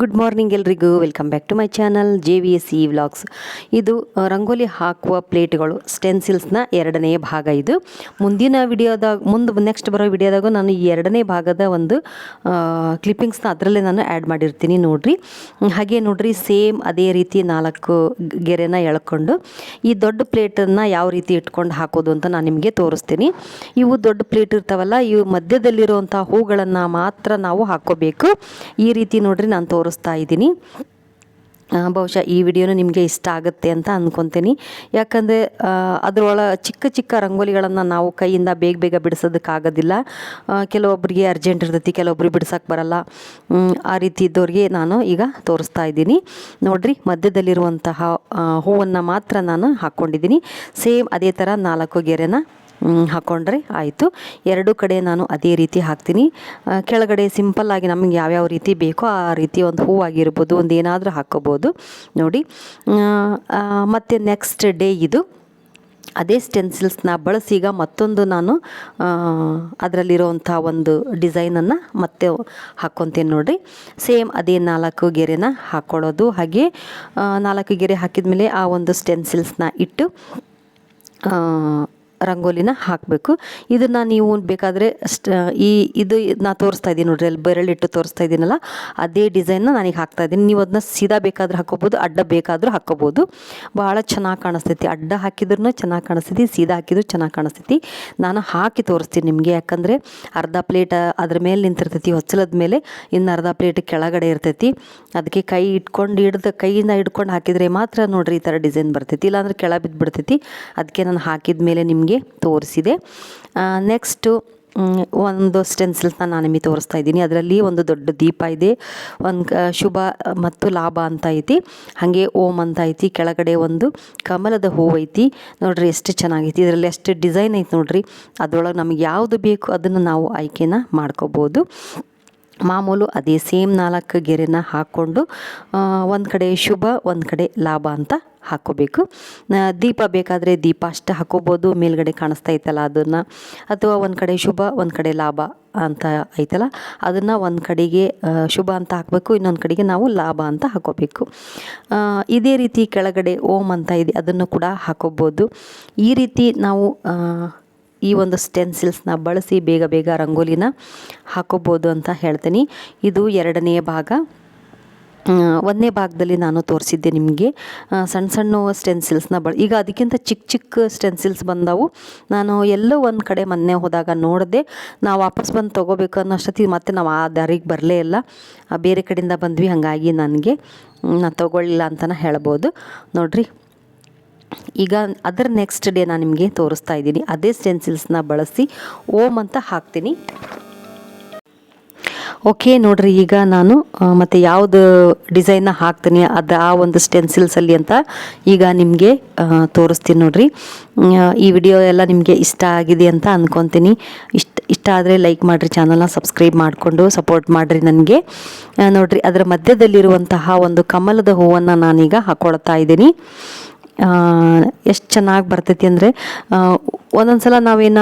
Good morning ಎಲ್ರಿಗೂ. Welcome back to my channel JVSE vlogs. ಇದು ರಂಗೋಲಿ ಹಾಕುವ ಪ್ಲೇಟ್ಗಳು ಸ್ಟೆನ್ಸಿಲ್ಸ್ನ ಎರಡನೇ ಭಾಗ. ಇದು ಮುಂದಿನ ವಿಡಿಯೋದಾಗ ನೆಕ್ಸ್ಟ್ ಬರೋ ವಿಡಿಯೋದಾಗ ನಾನು ಈ ಎರಡನೇ ಭಾಗದ ಒಂದು ಕ್ಲಿಪ್ಪಿಂಗ್ಸ್ನ ಅದರಲ್ಲೇ ನಾನು ಆ್ಯಡ್ ಮಾಡಿರ್ತೀನಿ ನೋಡಿರಿ. ಹಾಗೆ ನೋಡಿರಿ, ಸೇಮ್ ಅದೇ ರೀತಿ 4 ಗೆರೆನ ಎಳ್ಕೊಂಡು ಈ ದೊಡ್ಡ ಪ್ಲೇಟನ್ನು ಯಾವ ರೀತಿ ಇಟ್ಕೊಂಡು ಹಾಕೋದು ಅಂತ ನಾನು ನಿಮಗೆ ತೋರಿಸ್ತೀನಿ. ಇವು ದೊಡ್ಡ ಪ್ಲೇಟ್ ಇರ್ತಾವಲ್ಲ, ಇವು ಮಧ್ಯದಲ್ಲಿರುವಂಥ ಹೂಗಳನ್ನು ಮಾತ್ರ ನಾವು ಹಾಕ್ಕೋಬೇಕು. ಈ ರೀತಿ ನೋಡ್ರಿ ನಾನು ತೋರಿಸ್ತಾ ಇದ್ದೀನಿ. ಬಹುಶಃ ಈ ವಿಡಿಯೋನು ನಿಮಗೆ ಇಷ್ಟ ಆಗುತ್ತೆ ಅಂತ ಅಂದ್ಕೊತೀನಿ. ಯಾಕಂದರೆ ಚಿಕ್ಕ ಚಿಕ್ಕ ರಂಗೋಲಿಗಳನ್ನು ನಾವು ಕೈಯಿಂದ ಬೇಗ ಬಿಡಿಸೋದಕ್ಕಾಗೋದಿಲ್ಲ. ಕೆಲವೊಬ್ಬರಿಗೆ ಅರ್ಜೆಂಟ್ ಇರ್ತೈತಿ, ಕೆಲವೊಬ್ರಿಗೆ ಬಿಡ್ಸೋಕ್ಕೆ ಬರಲ್ಲ. ಆ ರೀತಿ ಇದ್ದವ್ರಿಗೆ ನಾನು ಈಗ ತೋರಿಸ್ತಾ ಇದ್ದೀನಿ. ನೋಡಿರಿ, ಮಧ್ಯದಲ್ಲಿರುವಂತಹ ಹೂವನ್ನು ಮಾತ್ರ ನಾನು ಹಾಕ್ಕೊಂಡಿದ್ದೀನಿ. ಸೇಮ್ ಅದೇ ಥರ 4 ಗೆರೆನ ಹಾಕ್ಕೊಂಡ್ರೆ ಆಯಿತು. ಎರಡು ಕಡೆ ನಾನು ಅದೇ ರೀತಿ ಹಾಕ್ತೀನಿ. ಕೆಳಗಡೆ ಸಿಂಪಲ್ಲಾಗಿ ನಮಗೆ ಯಾವ್ಯಾವ ರೀತಿ ಬೇಕೋ ಆ ರೀತಿ ಒಂದು ಹೂವಾಗಿರ್ಬೋದು, ಒಂದು ಏನಾದರೂ ಹಾಕ್ಕೋಬೋದು ನೋಡಿ. ಮತ್ತು ನೆಕ್ಸ್ಟ್ ಡೇ ಇದು ಅದೇ ಸ್ಟೆನ್ಸಿಲ್ಸ್ನ ಬಳಸಿ ಈಗ ಮತ್ತೊಂದು ನಾನು ಅದರಲ್ಲಿರೋವಂಥ ಒಂದು ಡಿಸೈನನ್ನು ಮತ್ತೆ ಹಾಕ್ಕೊತೀನಿ ನೋಡಿರಿ. ಸೇಮ್ ಅದೇ 4 ಗೆರೆನ ಹಾಕ್ಕೊಳ್ಳೋದು. ಹಾಗೆ 4 ಗೆರೆ ಹಾಕಿದ ಮೇಲೆ ಆ ಒಂದು ಸ್ಟೆನ್ಸಿಲ್ಸ್ನ ಇಟ್ಟು ರಂಗೋಲಿನ ಹಾಕಬೇಕು. ಇದನ್ನು ನೀವು ಬೇಕಾದರೆ ಇದು ನಾ ತೋರಿಸ್ತಾ ಇದ್ದೀನಿ ನೋಡ್ರಿ, ಅಲ್ಲಿ ಬೆರಳಿಟ್ಟು ತೋರಿಸ್ತಾ ಇದ್ದೀನಲ್ಲ, ಅದೇ ಡಿಸೈನ್ನ ನಾನೀಗ ಹಾಕ್ತಾ ಇದ್ದೀನಿ. ನೀವು ಅದನ್ನ ಸೀದಾ ಬೇಕಾದರೂ ಹಾಕ್ಕೋಬೋದು, ಅಡ್ಡ ಬೇಕಾದರೂ ಹಾಕ್ಕೋಬೋದು. ಭಾಳ ಚೆನ್ನಾಗಿ ಕಾಣಿಸ್ತೈತಿ. ಅಡ್ಡ ಹಾಕಿದ್ರೂ ಚೆನ್ನಾಗಿ ಕಾಣಿಸ್ತೈತಿ, ಸೀದಾ ಹಾಕಿದ್ರು ಚೆನ್ನಾಗಿ ಕಾಣಿಸ್ತೈತಿ. ನಾನು ಹಾಕಿ ತೋರಿಸ್ತೀನಿ ನಿಮಗೆ. ಯಾಕಂದರೆ ಅರ್ಧ ಪ್ಲೇಟ್ ಅದ್ರ ಮೇಲೆ ನಿಂತಿರ್ತೈತಿ, ಹೊಚ್ಚಲದ ಮೇಲೆ, ಇನ್ನು ಅರ್ಧ ಪ್ಲೇಟ್ ಕೆಳಗಡೆ ಇರ್ತೈತಿ. ಅದಕ್ಕೆ ಕೈಯಿಂದ ಹಿಡ್ಕೊಂಡು ಹಾಕಿದರೆ ಮಾತ್ರ ನೋಡ್ರಿ ಈ ಥರ ಡಿಸೈನ್ ಬರ್ತೈತಿ, ಇಲ್ಲಾಂದ್ರೆ ಕೆಳ ಬಿದ್ದು ಬಿಡ್ತೈತಿ. ಅದಕ್ಕೆ ನಾನು ಹಾಕಿದ ಮೇಲೆ ನಿಮಗೆ ತೋರಿಸಿದೆ. ನೆಕ್ಸ್ಟು ಒಂದು ಸ್ಟೆನ್ಸಿಲ್ಸ್ನ ನಾನು ನಿಮಗೆ ತೋರಿಸ್ತಾ ಇದ್ದೀನಿ. ಅದರಲ್ಲಿ ಒಂದು ದೊಡ್ಡ ದೀಪ ಇದೆ, ಒಂದು ಶುಭ ಮತ್ತು ಲಾಭ ಅಂತ ಐತಿ, ಹಾಗೆ ಓಂ ಅಂತ ಐತಿ. ಕೆಳಗಡೆ ಒಂದು ಕಮಲದ ಹೂವು ಐತಿ. ನೋಡ್ರಿ ಎಷ್ಟು ಚೆನ್ನಾಗೈತಿ. ಇದರಲ್ಲಿ ಎಷ್ಟು ಡಿಸೈನ್ ಐತಿ ನೋಡ್ರಿ. ಅದರೊಳಗೆ ನಮಗೆ ಯಾವುದು ಬೇಕು ಅದನ್ನು ನಾವು ಆಯ್ಕೆನ ಮಾಡ್ಕೋಬೋದು. ಮಾಮೂಲು ಅದೇ ಸೇಮ್ 4 ಗೆರೆನ ಹಾಕ್ಕೊಂಡು ಒಂದು ಕಡೆ ಶುಭ, ಒಂದು ಕಡೆ ಲಾಭ ಅಂತ ಹಾಕ್ಕೋಬೇಕು. ದೀಪ ಬೇಕಾದರೆ ದೀಪ ಅಷ್ಟೇ ಹಾಕ್ಕೋಬೋದು, ಮೇಲ್ಗಡೆ ಕಾಣಿಸ್ತಾ ಐತಲ್ಲ ಅದನ್ನು. ಅಥವಾ ಒಂದು ಕಡೆ ಶುಭ, ಒಂದು ಕಡೆ ಲಾಭ ಅಂತ ಐತಲ್ಲ, ಅದನ್ನು ಒಂದು ಕಡೆಗೆ ಶುಭ ಅಂತ ಹಾಕಬೇಕು, ಇನ್ನೊಂದು ಕಡೆಗೆ ನಾವು ಲಾಭ ಅಂತ ಹಾಕ್ಕೋಬೇಕು. ಇದೇ ರೀತಿ ಕೆಳಗಡೆ ಓಂ ಅಂತ ಇದೆ, ಅದನ್ನು ಕೂಡ ಹಾಕ್ಕೋಬೋದು. ಈ ರೀತಿ ನಾವು ಈ ಒಂದು ಸ್ಟೆನ್ಸಿಲ್ಸ್ನ ಬಳಸಿ ಬೇಗ ರಂಗೋಲಿನ ಹಾಕೋಬೋದು ಅಂತ ಹೇಳ್ತೀನಿ. ಇದು ಎರಡನೇ ಭಾಗ. ಒಂದನೇ ಭಾಗದಲ್ಲಿ ನಾನು ತೋರಿಸಿದ್ದೆ ನಿಮಗೆ ಸಣ್ಣ ಸ್ಟೆನ್ಸಿಲ್ಸ್ನ ಈಗ ಅದಕ್ಕಿಂತ ಚಿಕ್ಕ ಸ್ಟೆನ್ಸಿಲ್ಸ್ ಬಂದವು. ನಾನು ಎಲ್ಲೋ ಒಂದು ಕಡೆ ಮೊನ್ನೆ ಹೋದಾಗ ನೋಡಿದೆ. ನಾವು ವಾಪಸ್ ಬಂದು ತೊಗೋಬೇಕು ಅನ್ನೋಷ್ಟೊತ್ತಿಗೆ ಮತ್ತೆ ನಾವು ಆ ದಾರಿಗೆ ಬರಲೇ ಇಲ್ಲ, ಬೇರೆ ಕಡೆಯಿಂದ ಬಂದ್ವಿ. ಹಾಗಾಗಿ ನಾನು ತೊಗೊಳ್ಳಿಲ್ಲ ಅಂತಲೇ ಹೇಳ್ಬೋದು ನೋಡಿರಿ. ಈಗ ಅದರ ನೆಕ್ಸ್ಟ್ ಡೇ ನಾನು ನಿಮಗೆ ತೋರಿಸ್ತಾ ಇದ್ದೀನಿ. ಅದೇ ಸ್ಟೆನ್ಸಿಲ್ಸ್ನ ಬಳಸಿ ಓಂ ಅಂತ ಹಾಕ್ತೀನಿ. ಓಕೆ ನೋಡ್ರಿ, ಈಗ ನಾನು ಮತ್ತು ಯಾವುದು ಡಿಸೈನ್ನ ಹಾಕ್ತೀನಿ ಆ ಒಂದು ಸ್ಟೆನ್ಸಿಲ್ಸಲ್ಲಿ ಅಂತ ಈಗ ನಿಮಗೆ ತೋರಿಸ್ತೀನಿ ನೋಡ್ರಿ. ಈ ವಿಡಿಯೋ ಎಲ್ಲ ನಿಮಗೆ ಇಷ್ಟ ಆಗಿದೆ ಅಂತ ಅಂದ್ಕೊತೀನಿ. ಇಷ್ಟ ಆದರೆ ಲೈಕ್ ಮಾಡಿರಿ, ಚಾನಲ್ನ ಸಬ್ಸ್ಕ್ರೈಬ್ ಮಾಡಿಕೊಂಡು ಸಪೋರ್ಟ್ ಮಾಡಿರಿ ನನಗೆ. ನೋಡ್ರಿ, ಅದರ ಮಧ್ಯದಲ್ಲಿರುವಂತಹ ಒಂದು ಕಮಲದ ಹೂವನ್ನು ನಾನೀಗ ಹಾಕ್ಕೊಳ್ತಾ ಇದ್ದೀನಿ. ಎಷ್ಟು ಚೆನ್ನಾಗಿ ಬರ್ತೈತಿ ಅಂದರೆ, ಒಂದೊಂದು ಸಲ ನಾವೇನು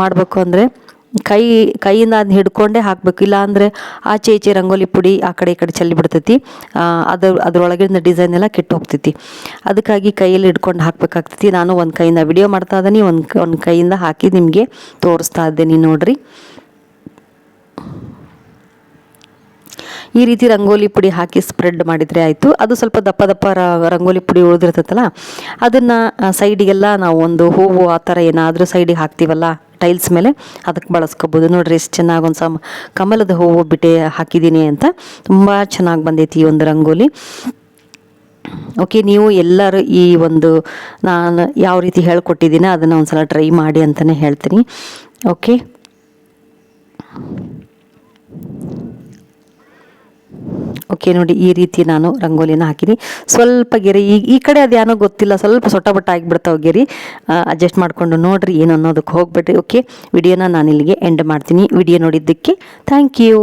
ಮಾಡಬೇಕು ಅಂದರೆ ಕೈಯಿಂದ ಅದನ್ನ ಹಿಡ್ಕೊಂಡೇ ಹಾಕಬೇಕು. ಇಲ್ಲ ಅಂದರೆ ಆಚೆ ಈಚೆ ರಂಗೋಲಿ ಪುಡಿ ಆ ಕಡೆ ಈ ಕಡೆ ಚೆಲ್ಲಿ ಬಿಡ್ತೈತಿ, ಅದರೊಳಗಿನ ಡಿಸೈನ್ ಎಲ್ಲ ಕೆಟ್ಟು ಹೋಗ್ತೈತಿ. ಅದಕ್ಕಾಗಿ ಕೈಯಲ್ಲಿ ಹಿಡ್ಕೊಂಡು ಹಾಕಬೇಕಾಗ್ತೈತಿ. ನಾನು ಒಂದು ಕೈಯಿಂದ ವಿಡಿಯೋ ಮಾಡ್ತಾ ಇದ್ದೀನಿ, ಒಂದು ಕೈಯಿಂದ ಹಾಕಿ ನಿಮಗೆ ತೋರಿಸ್ತಾ ಇದ್ದೀನಿ ನೋಡ್ರಿ. ಈ ರೀತಿ ರಂಗೋಲಿ ಪುಡಿ ಹಾಕಿ ಸ್ಪ್ರೆಡ್ ಮಾಡಿದರೆ ಆಯಿತು. ಅದು ಸ್ವಲ್ಪ ದಪ್ಪ ರಂಗೋಲಿ ಪುಡಿ ಉಳಿದಿರ್ತೈತಲ್ಲ, ಅದನ್ನು ಸೈಡಿಗೆಲ್ಲ ನಾವು ಒಂದು ಹೂವು ಆ ಥರ ಏನಾದರೂ ಸೈಡಿಗೆ ಹಾಕ್ತೀವಲ್ಲ ಟೈಲ್ಸ್ ಮೇಲೆ, ಅದಕ್ಕೆ ಬಳಸ್ಕೋಬೋದು. ನೋಡ್ರಿ ಎಷ್ಟು ಚೆನ್ನಾಗಿ ಒಂದು ಕಮಲದ ಹೂವು ಬಿಟ್ಟೆ ಹಾಕಿದ್ದೀನಿ ಅಂತ. ತುಂಬ ಚೆನ್ನಾಗಿ ಬಂದೈತಿ ಈ ಒಂದು ರಂಗೋಲಿ. ಓಕೆ, ನೀವು ಎಲ್ಲರೂ ಈ ಒಂದು ನಾನು ಯಾವ ರೀತಿ ಹೇಳ್ಕೊಟ್ಟಿದ್ದೀನಿ ಅದನ್ನು ಒಂದು ಸಲ ಟ್ರೈ ಮಾಡಿ ಅಂತಲೇ ಹೇಳ್ತೀನಿ. ಓಕೆ ನೋಡಿ, ಈ ರೀತಿ ನಾನು ರಂಗೋಲಿನ ಹಾಕಿನಿ. ಸ್ವಲ್ಪ ಗೆರೆ ಈ ಕಡೆ ಅದೇನೋ ಗೊತ್ತಿಲ್ಲ, ಸ್ವಲ್ಪ ಸೊಟ್ಟಬಟ್ಟ ಆಗಿಬಿಡ್ತಾವೆ ಗೆರೆ. ಅಡ್ಜಸ್ಟ್ ಮಾಡಿಕೊಂಡು ನೋಡಿರಿ, ಏನು ಅನ್ನೋದಕ್ಕೆ ಹೋಗ್ಬಿಡ್ರಿ. ಓಕೆ, ವಿಡಿಯೋನ ನಾನು ಇಲ್ಲಿಗೆ ಎಂಡ್ ಮಾಡ್ತೀನಿ. ವಿಡಿಯೋ ನೋಡಿದ್ದಕ್ಕೆ ಥ್ಯಾಂಕ್ ಯು.